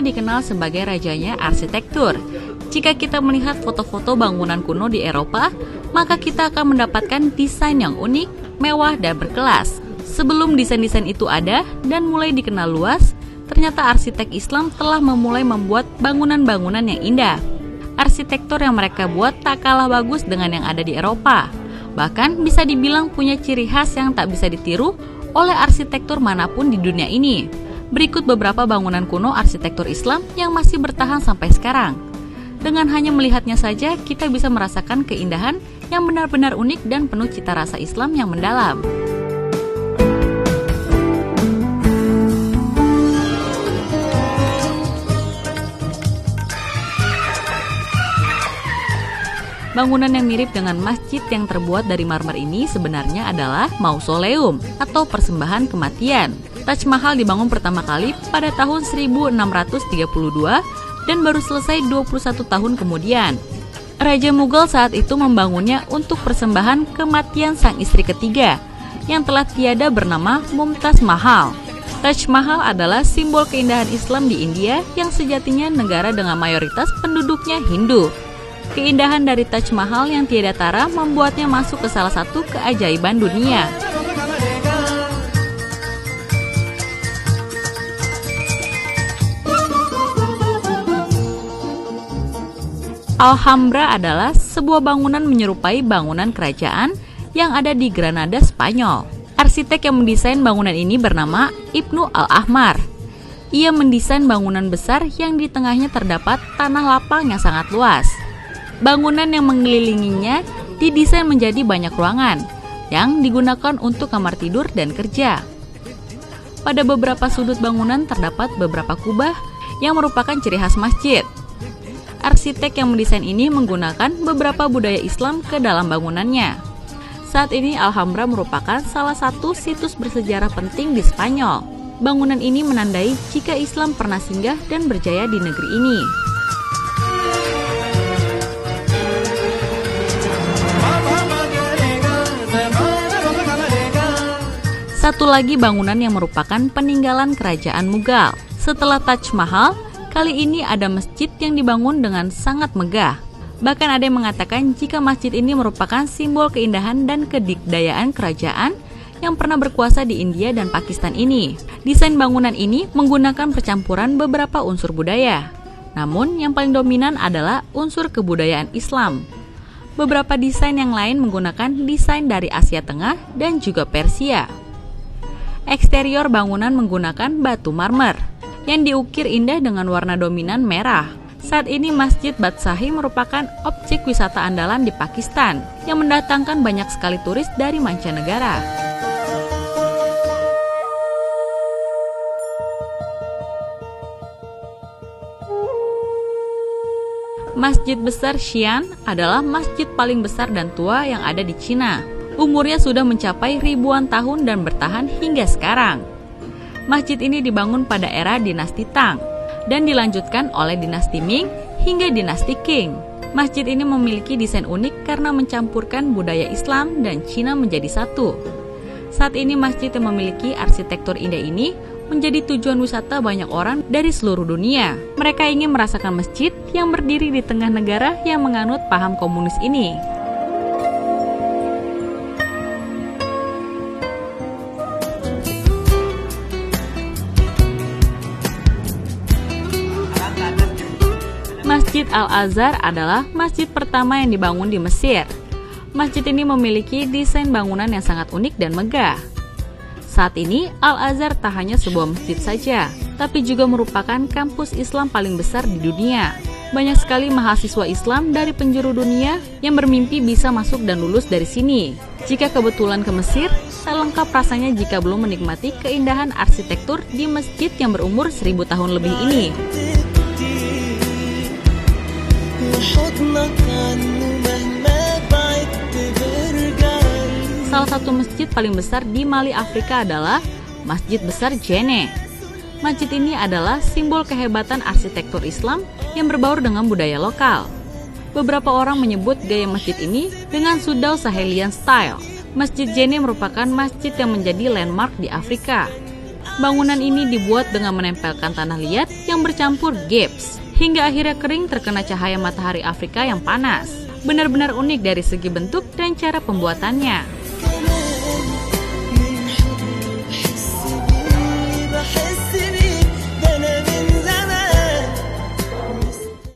Roma dikenal sebagai rajanya arsitektur. Jika kita melihat foto-foto bangunan kuno di Eropa, maka kita akan mendapatkan desain yang unik, mewah, dan berkelas. Sebelum desain-desain itu ada dan mulai dikenal luas, ternyata arsitek Islam telah memulai membuat bangunan-bangunan yang indah. Arsitektur yang mereka buat tak kalah bagus dengan yang ada di Eropa. Bahkan bisa dibilang punya ciri khas yang tak bisa ditiru oleh arsitektur manapun di dunia ini. Berikut beberapa bangunan kuno arsitektur Islam yang masih bertahan sampai sekarang. Dengan hanya melihatnya saja, kita bisa merasakan keindahan yang benar-benar unik dan penuh cita rasa Islam yang mendalam. Bangunan yang mirip dengan masjid yang terbuat dari marmer ini sebenarnya adalah mausoleum atau persembahan kematian. Taj Mahal dibangun pertama kali pada tahun 1632 dan baru selesai 21 tahun kemudian. Raja Mughal saat itu membangunnya untuk persembahan kematian sang istri ketiga yang telah tiada bernama Mumtaz Mahal. Taj Mahal adalah simbol keindahan Islam di India yang sejatinya negara dengan mayoritas penduduknya Hindu. Keindahan dari Taj Mahal yang tiada tara membuatnya masuk ke salah satu keajaiban dunia. Alhambra adalah sebuah bangunan menyerupai bangunan kerajaan yang ada di Granada, Spanyol. Arsitek yang mendesain bangunan ini bernama Ibnu Al-Ahmar. Ia mendesain bangunan besar yang di tengahnya terdapat tanah lapang yang sangat luas. Bangunan yang mengelilinginya didesain menjadi banyak ruangan yang digunakan untuk kamar tidur dan kerja. Pada beberapa sudut bangunan terdapat beberapa kubah yang merupakan ciri khas masjid. Arsitek yang mendesain ini menggunakan beberapa budaya Islam ke dalam bangunannya. Saat ini Alhambra merupakan salah satu situs bersejarah penting di Spanyol. Bangunan ini menandai jika Islam pernah singgah dan berjaya di negeri ini. Satu lagi bangunan yang merupakan peninggalan kerajaan Mughal. Setelah Taj Mahal, kali ini ada masjid yang dibangun dengan sangat megah. Bahkan ada yang mengatakan jika masjid ini merupakan simbol keindahan dan kedikdayaan kerajaan yang pernah berkuasa di India dan Pakistan ini. Desain bangunan ini menggunakan percampuran beberapa unsur budaya. Namun yang paling dominan adalah unsur kebudayaan Islam. Beberapa desain yang lain menggunakan desain dari Asia Tengah dan juga Persia. Eksterior bangunan menggunakan batu marmer yang diukir indah dengan warna dominan merah. Saat ini Masjid Badshahi merupakan objek wisata andalan di Pakistan yang mendatangkan banyak sekali turis dari mancanegara. Masjid Besar Xi'an adalah masjid paling besar dan tua yang ada di Cina. Umurnya sudah mencapai ribuan tahun dan bertahan hingga sekarang. Masjid ini dibangun pada era dinasti Tang dan dilanjutkan oleh dinasti Ming hingga dinasti Qing. Masjid ini memiliki desain unik karena mencampurkan budaya Islam dan Cina menjadi satu. Saat ini masjid yang memiliki arsitektur indah ini menjadi tujuan wisata banyak orang dari seluruh dunia. Mereka ingin merasakan masjid yang berdiri di tengah negara yang menganut paham komunis ini. Masjid Al-Azhar adalah masjid pertama yang dibangun di Mesir. Masjid ini memiliki desain bangunan yang sangat unik dan megah. Saat ini, Al-Azhar tak hanya sebuah masjid saja, tapi juga merupakan kampus Islam paling besar di dunia. Banyak sekali mahasiswa Islam dari penjuru dunia yang bermimpi bisa masuk dan lulus dari sini. Jika kebetulan ke Mesir, tak lengkap rasanya jika belum menikmati keindahan arsitektur di masjid yang berumur 1000 tahun lebih ini. Salah satu masjid paling besar di Mali, Afrika adalah Masjid Besar Djenné. Masjid ini adalah simbol kehebatan arsitektur Islam yang berbaur dengan budaya lokal. Beberapa orang menyebut gaya masjid ini dengan Sudau Sahelian Style. Masjid Djenné merupakan masjid yang menjadi landmark di Afrika. Bangunan ini dibuat dengan menempelkan tanah liat yang bercampur gips, hingga akhirnya kering terkena cahaya matahari Afrika yang panas. Benar-benar unik dari segi bentuk dan cara pembuatannya.